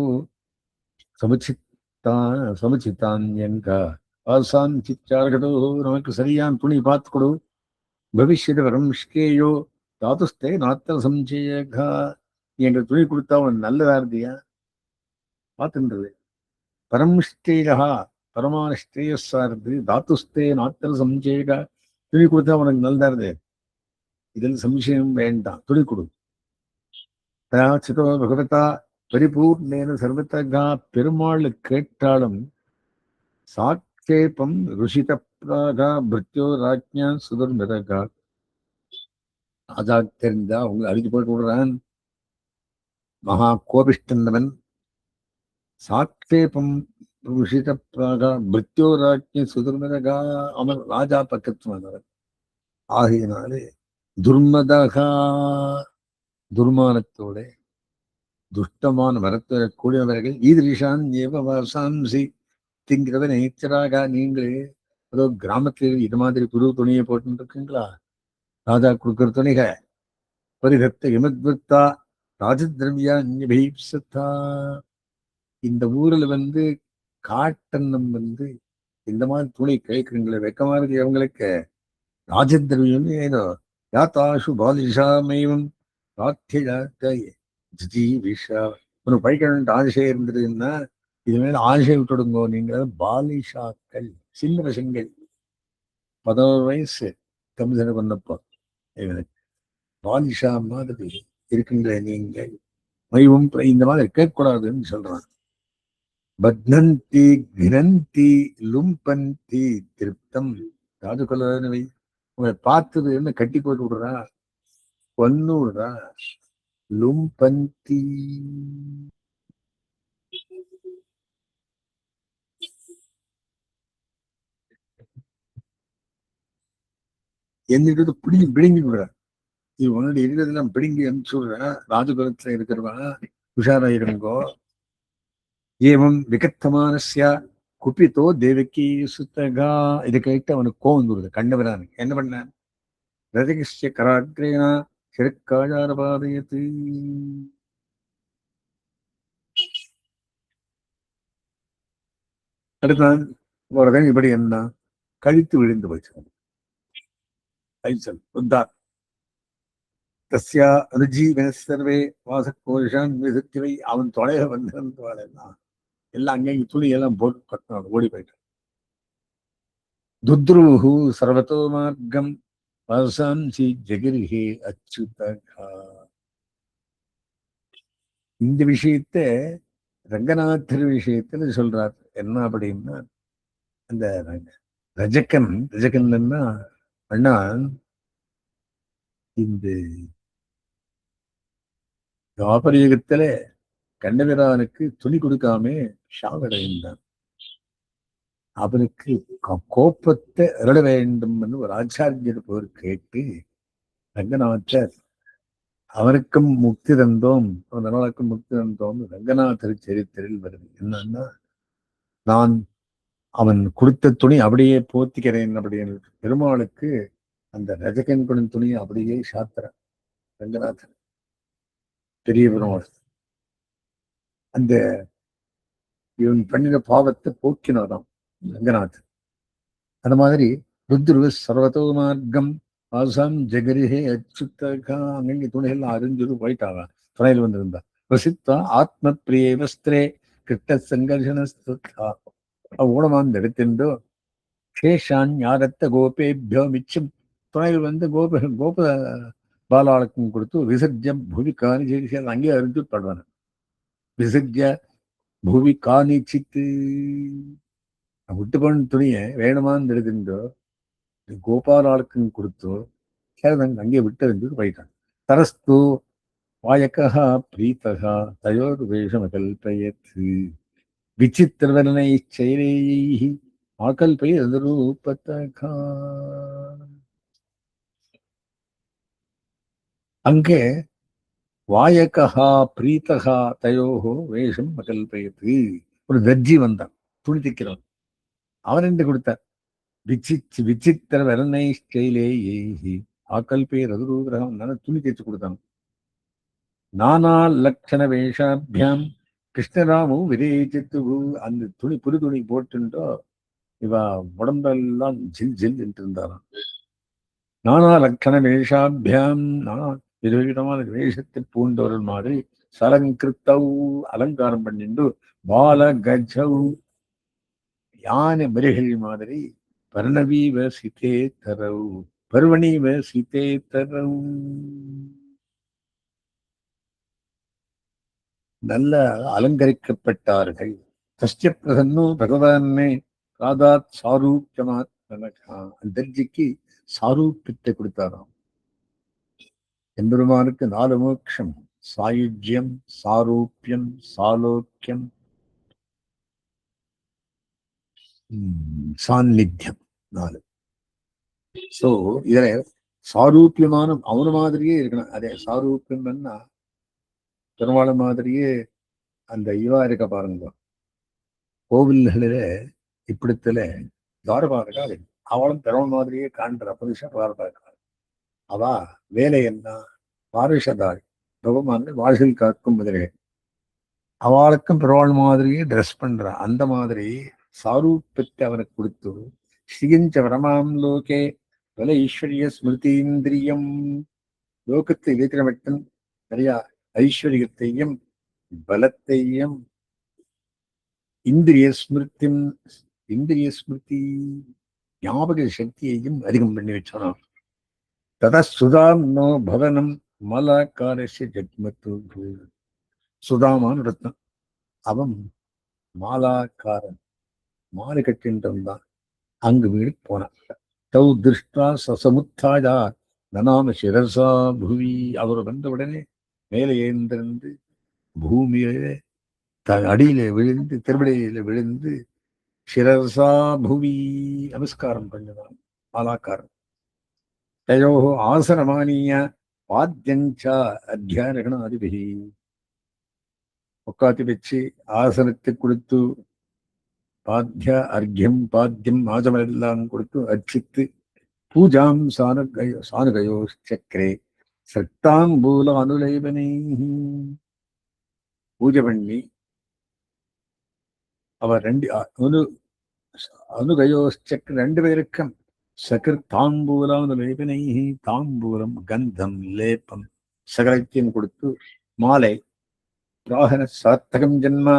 சமுச்சித்தான்யங்கா ஆசான் சிச்சார்கதோ, நமக்கு சரியான துணி பார்த்து கொடு. பவிஷ்யத வரம்ஷ்கேயோ தாதுஸ்தே நாத்திர சஞ்சயகா, என்ற துணி கொடுத்தா அவன் நல்லதா இருந்தியா பார்த்துன்றது. பரம்ஷ்டேயா, பரமான ஸ்ரேயஸா இருந்து, தாத்துஸ்தே நாத்திர சஞ்சயகா, துணி கொடுத்தா அவனுக்கு நல்லதா இருந்தது. இதில் சம்சயம் வேண்டாம், துணி கொடு. சிதோ பகவதா பரிபூர்ணேன சர்வத்தகா, பெருமாள் கேட்டாலும் சாட்சேபம் ருஷித பிராகா பிருத்யோ ராஜ்யா சுதர்மிதகா. ராஜா தெரிந்தா உங்களை அழிச்சு போட்டு விடுறான். மகா கோபிஷ்டந்தவன் சாட்சேபம் ருஷித பிராகா பிருத்யோ ராஜ்ய சுதர்மிதகா, அவன் ராஜா பக்கத்து வந்தவன் ஆகையினாலே துர்மதகா, துர்மானத்தோட துஷ்டமான வரத்தை கூடியவர்கள் ஈதிரிஷான் ஏவ வாசாம்சி திங்கிறத நேச்சராக நீங்களே ஏதோ கிராமத்தில் இது மாதிரி புது துணியை போட்டு இருக்கீங்களா? ராஜா கொடுக்கிற துணிக பரிதத்த இமத்வத்தா ராஜதிரவியா பீப்சத்தா. இந்த ஊர்ல காட்டன்னம் இந்த மாதிரி துணி கேட்குறீங்களே, வெக்கமா இருக்கு அவங்களுக்கு. ராஜதிரவியம் ஏதோ யாத்தாசு பாலிஷாமையும் ஜீவிஷா. உனக்கு படிக்கணும்னு ஆசை இருந்ததுன்னா இது மேல ஆசை விட்டுடுங்கோ. நீங்க பாலிஷாக்கள், சின்ன பசங்கள். 11 வயசு கமிஷனர் பண்ணப்போ இவனுக்கு பாலிஷா மாதிரி இருக்குங்களே நீங்கள், மைவும் இந்த மாதிரி கேட்கக்கூடாதுன்னு சொல்றான். பத்னந்தி கிரந்தி லும்பந்தி திருப்தம். ராஜகுலவை உங்களை பார்த்தது கட்டி போட்டு விடுறா, கொன்னு விடுறா. லும்பந்தி என்னிட்டு பிடிங்கி பிடுங்கி விடுறான். இது உன்னுடைய இருக்கிறதெல்லாம் பிடுங்கி அனுப்பிச்சு விடுறேன். ராஜகுலத்துல இருக்கிறவன் உஷாரா இருங்கோ. ஏவம் விகத்தமானஸ்யா குப்பித்தோ தேவகி சுத்தகா. இதை கேட்டு அவனுக்கு கோவம் வந்துடுது. கண்டவரான் என்ன பண்ணான்? ரதகிஷ்ய கராக்ரேனா சிறுக்காஜாரபாதயத்து. அடுத்தான் உடனே இப்படி என்ன கழித்து விழுந்து போச்சு. ஐசல் வந்தார். தஸ்யா அனுஜீவன சர்வே வாசக்கோஷான் விசுத்திவை. அவன் தொலைக வந்திருந்தவாளெல்லாம் எல்லாம் அங்கேயும் துணி எல்லாம் போட்டு கட்டினான், ஓடி போயிட்டான். துத்ருஹு சர்வத்தோ மார்க்கம் வாசாம்சி ஜெகிரிஹே அச்சுதகா. இந்த விஷயத்த ரங்கநாதர் விஷயத்துல சொல்றார். என்ன அப்படின்னா, அந்த ரஜகன் ரஜகன்னா அண்ணா இந்த துவாபரயுகத்துல கண்ணபிரானுக்கு துணி கொடுக்காம ஷாவடைந்தான். அவனுக்கு கோப்பத்தை அருள வேண்டும் என்று ஒரு ஆச்சாரியர் போர் கேட்டு ரங்கநாதர் அவனுக்கும் முக்தி தந்தோம், அவனுக்கும் முக்தி தந்தோம் ரங்கநாதர் சரித்திரில் வருது. என்னன்னா, நான் அவன் கொடுத்த துணி அப்படியே போத்திக்கிறேன் அப்படின்னு பெருமாளுக்கு அந்த ரஜகன் குடன் துணியை அப்படியே சாத்துறான் ரங்கநாதன். பெரிய பெருமாள் அந்த இவன் பண்ணின பாவத்தை போக்கினாராம் ரங்கநாதன். அந்த மாதிரி ருத்ரு சர்வதோ மார்க்கம் ஆசாம் ஜெகரிஹே அச்சுத்தகா. அங்கங்கே துணிகள்லாம் அறிஞ்சு போயிட்டாங்க. துணையில் வந்திருந்தா பிரசித்தா ஆத்ம பிரிய வஸ்திரே கிட்ட சங்கர்ஷனஸ்தா. ஊனமாந்து எடுத்துண்டோ சேஷான் ஞாரத்த கோபேபியோ மிச்சம் துணையில் கோப பாலாளுக்கும் கொடுத்து விசர்ஜம் புவி காணி அங்கேயே அறிஞ்சு படுவான. விசர்ஜ புவி காணிச்சித்து. விட்டு போன துணியை வேணுமான்னு எடுத்துட்டோ கோபாலாளுக்கும் கொடுத்தோ அங்கே விட்டு அறிஞ்சு போயிட்டான். தரஸ்து வாயக்கா பிரீத்தகா தயோர் வேஷமகல்பயத்து விசித்திரவர்ணை செயலேயைஹி ஆகல்பயத்ரூபதகா. அங்கே வாயகா பிரீத்தகா தயோஹோ வேஷம் அகல்பயத்து. ஒரு தர்ஜி வந்தான், துணி தைக்கிறவன். அவன் என்று கொடுத்தார். விசித்திர வர்ணை செயலேயைஹி ஆகல்பய ரதுரூபதகம். துணி தைச்சு கொடுத்தான். நானா லட்சண வேஷாபியாம் கிருஷ்ணராமு விரேஜித்து. அந்த துணி புது துணி போட்டுட்டோ இவ உடம்பெல்லாம் ஜில் ஜில் என்று இருந்தாராம். நானா லட்சண வேஷாபியாம், நானா விதவிதமான வேஷத்தை பூண்டவர்கள் மாதிரி சலங்கிருத்தவ் அலங்காரம் பண்ணிண்டு பால கஜவ் யானை மரிகள் மாதிரி பர்ணவீவ சிதே தரவு பர்வணீவ சிதே தரவு நல்ல அலங்கரிக்கப்பட்டார்கள். தஸ்ய பிரசன்னோ பகவானே ராதாத் சாரூப்யமாத் தர்ஜிக்கு சாரூப்பியத்தை கொடுத்தாராம். எம்பெருமானுக்கு 4 மோட்சம்: சாயுஜ்யம், சாரூப்பியம், சாலோக்கியம், சாநித்தியம். 4. சோ இதுல சாரூப்பியமான அவன மாதிரியே இருக்கணும். அதே சாரூப்பியம்னா பெருமாள் மாதிரியே அந்த இவா இருக்க பாருங்க, கோவில்களில இப்படித்துல துவாரபாலகா அவளும் பெருமாள் மாதிரியே காண்ற புருஷ துவாரபாலகா. அவ வேலை என்ன? பாரிஷதாள், பகவான் வாசல் காக்கும் முதலிகள். அவளுக்கும் பெருமாள் மாதிரியே ட்ரெஸ் பண்றான். அந்த மாதிரி சாரூப்பத்தை அவனுக்கு கொடுத்து ஸ்ரீஞ்ச வரமாம் லோகே பல ஈஸ்வரிய ஸ்மிருதீந்திரியம், லோகத்தை இருக்கிற மட்டும் நிறைய ஐஸ்வர்யத்தையும் பலத்தையும் இந்திரிய ஸ்மிருதி இந்திரிய ஸ்மிருதி ஞாபக சக்தியையும் அதிகம் பண்ணி வச்சானா. ததா சுதாம்னோ பவனம் மலாக்காரஸ்ய ஜக்மத்து. சுதாமான் ரத்னம், அவன் மாலாக்காரன், மாலை கட்டின்றவன் தான். அங்கு வீடு போனான். தௌ திருஷ்டா சசமுத்தாயா நனாம சிரசா புவி. அவர் வந்தவுடனே மேலே எழுந்திருந்து பூமியிலே அடியில விழுந்து திருவடியில விழுந்து சிரசா புவி நமஸ்காரம் பண்ணினான் மாலாக்காரன். தயோ ஆசனமானிய பாத்தியஞ்சா அத்தியானகணாதிபதி, உட்காத்தி வச்சு ஆசனத்தை கொடுத்து பாத்திய அர்க்கியம் பாத்தியம் ஆஜமெல்லாம் கொடுத்து அர்ச்சித்து பூஜாம் சானுகயோ சக்கரே சக்தாம்பூல அனுலேபனை பூஜை பண்ணி அவர் அனுகயோ சக்கர 2 பேருக்கும் சகர் தாம்பூலானுலேபனை, தாம்பூலம் கந்தம் லேப்பம் சகலத்தையும் கொடுத்து மாலை பிராகன சார்த்தகம் ஜென்மா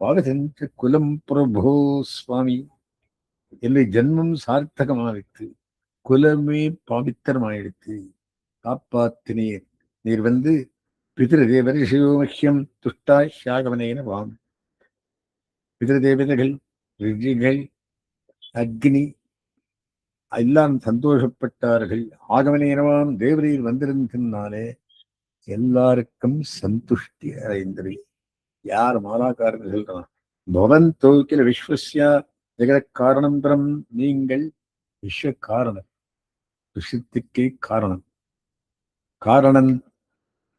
பாகதஞ்ச குலம் பிரபோ சுவாமி, என்னுடைய ஜென்மம் சார்த்தகமாயிடுத்து, குலமே பவித்திரமாயிடுத்து, காப்பாத்தினீர். நீர் வந்து பிதிருதேவரிஷியோமஹ்யம் துஷ்டா ஷாகவனேன வாம். பிதிருதேவதைகள், ரிஷிகள், அக்னி எல்லாம் சந்தோஷப்பட்டார்கள். ஆகவனேனவாம், தேவரீர் வந்திருந்தனாலே எல்லாருக்கும் சந்துஷ்டி அடைந்தது. யார் மாலாக்காரர்கள் சொல்றான்? பவந்தோ கில விஸ்வஸ்யா ஜெகத் காரணம் தரம், நீங்கள் விஸ்வ காரணம், விஷயத்துக்கே காரணம். காரணம்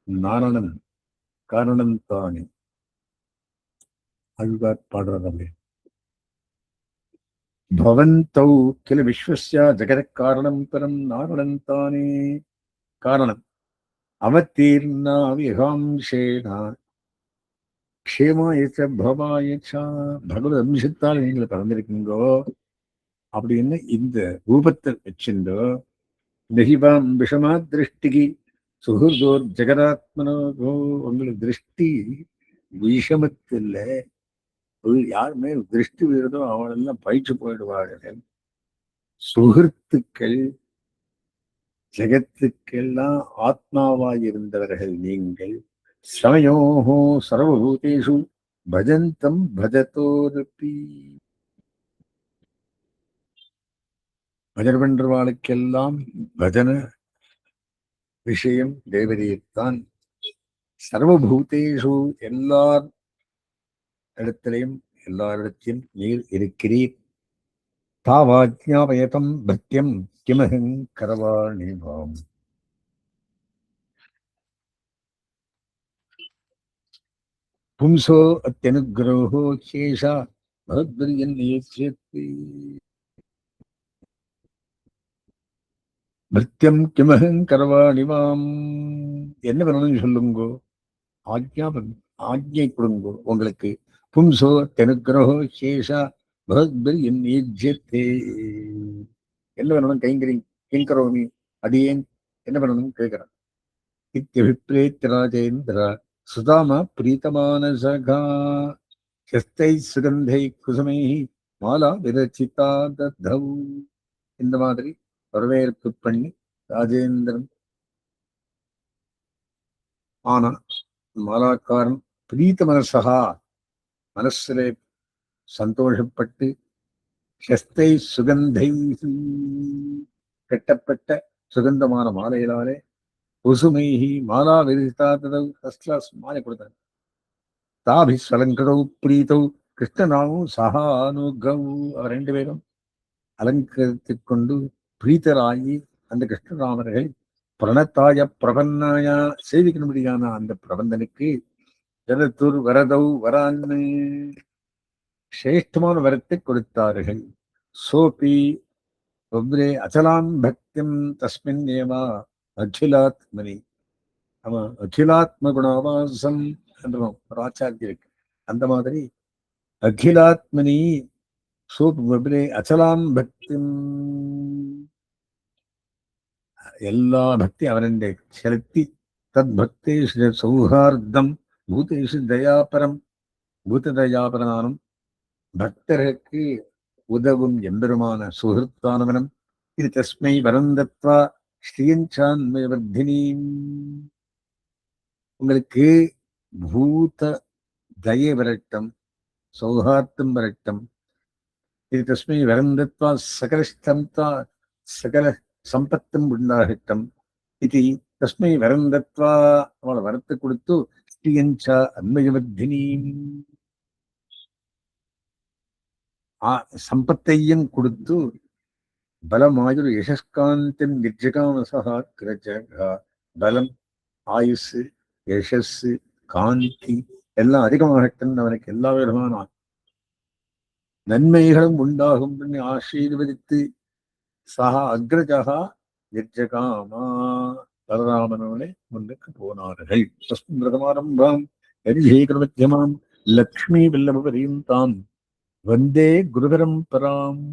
நாரணன், காரணம் தானே. அழ்வார் பாடுறதே. பவந்தௌ கில விஸ்வஸ்யா ஜெகத் காரணம் தரம் நாரணன் தானே காரணம். அவத்தீர்ணா விகாம்சேனா க்ஷேமாயச்ச பவாயச்சா, பகவத் அம்சத்தால் நீங்கள் பிறந்திருக்கீங்கோ அப்படின்னு இந்த ரூபத்தை வச்சுண்டோ. நெகிவாம் விஷமா திருஷ்டிக்கு சுகுர்தோர் ஜெகதாத்மனோ, உங்களுக்கு திருஷ்டி விஷமத்தில் யாருமே திருஷ்டி வீரதோ அவளெல்லாம் பயிற்சி போயிடுவார்கள். சுகிருத்துக்கள் ஜெகத்துக்கெல்லாம் ஆத்மாவாய் இருந்தவர்கள் நீங்கள். சமயோஹோ சர்வபூதேஷு பஜந்தம் பஜதோரப்பி, பஜன பண்றவாளுக்கெல்லாம் பஜன விஷயம் தேவரீர்தான். சர்வபூதேஷு எல்லார் இடத்திலையும் எல்லாரிடத்திலும் நீர் இருக்கிறீர். தாவாஜ்ஞாபயதம் பக்தியம் கிமஹங் கரவாணிபாம். பும்சோ அத்தியனுகிரகோ சேஷா பகவத்வரியன் பக்தியம் கிமஹங் கரவாணிபாம். என்ன பண்ணணும்னு சொல்லுங்கோ. ஆஜ்ஞை கொடுங்கோ உங்களுக்கு. பும்சோ தெனுக்கிரகோ சேஷா பகத்பில் என் ஈஜ்யத்தே. என்ன பண்ணணும்? கிங்கரோமி, அடியேன் என்ன பண்ணணும்னு கேட்கிறான். இத்தியபிப்ரேத் ராஜேந்திர சுதாமா பிரீத்தமானசகா ஹஸ்தை சுகந்தை குசுமை மாலா விரச்சிதா தத்தௌ. இந்த மாதிரி வரவேற்பு பண்ணி ராஜேந்திரன் ஆனா மாலாக்காரன் பிரீத்த மனசகா, மனசிலே சந்தோஷப்பட்டு, ஹஸ்தை சுகந்தை, கட்டப்பட்ட சுகந்தமான மாலையிலாலே, குசுமைஹி மாலா விரிதா ததௌ, ஃபர்ஸ்ட் கிளாஸ் மாலை கொடுத்தாங்க. தாபி சலங்கரௌ பிரீதௌ கிருஷ்ணனாவும் சகானுகௌ. அவர் 2 பேரும் அலங்கரித்துக் கொண்டு பிரீத்தராகி அந்த கிருஷ்ணராமர்கள் பிரணத்தாய பிரபன்னாய சேவிக்கும்படியான அந்த பிரபந்தனுக்கு ஜலத்துர் வரதௌ வரான்னு சிரேஷ்டமான வரத்தை கொடுத்தார்கள். சோபி ஒவ்வொரு அச்சலாம் பக்திம் தஸ்மின் ஏவா அகிலாத்மனி. அவன் அகிலாத்ம குணாவாசம் என்றும் ஒரு ஆச்சாரியம் இருக்கு. அந்த மாதிரி அகிலாத்மனி சோபி அச்சலாம் பக்திம், எல்லா பக்தி அவனண்டே செலுத்தி, தத் பக்தேஷு சௌஹார்தம் பூதேஷு தயாபரம், பூத தயாபரனானும் பக்தருக்கு உதவும் எம்பெருமான சுகிருத்தானவனம். இது தஸ்மை வரந்தத்வா ஸ்ரீயஞ்சான்மயவர்தினி. உங்களுக்கு பூத தயை வரட்டும், சௌஹார்த்தம் வரட்டும். இது தஸ்மை வரந்தத்வா சகலஸ்தம்தா, சகல சம்பத்தும் உண்டாகட்டும். இது தஸ்மை வரந்தத்வா, அவளை வரத்து கொடுத்து ஸ்ரீயஞ்சா அன்மயவர்தினி, சம்பத்தையும் கொடுத்து பலமாயுர் யசஸ்காந்தம் நிர்ஜகாமசா கிரஜகா. பலம், ஆயுசு, யசஸ், காந்தி எல்லாம் அதிகமாகட்டும், அவனுக்கு எல்லா விதமான நன்மைகளும் உண்டாகும் என்று ஆசீர்வதித்து சஹா அக்ரஜகா நிர்ஜகாமா, பலராமனோட முன்னுக்கு போனார்கள். தஸ்மிரதமாரம்பாம் ஹரிஹேகரமத்தியமாம் லக்ஷ்மி வல்லப பரியந்தாம் வந்தே குருபரம்பராம்.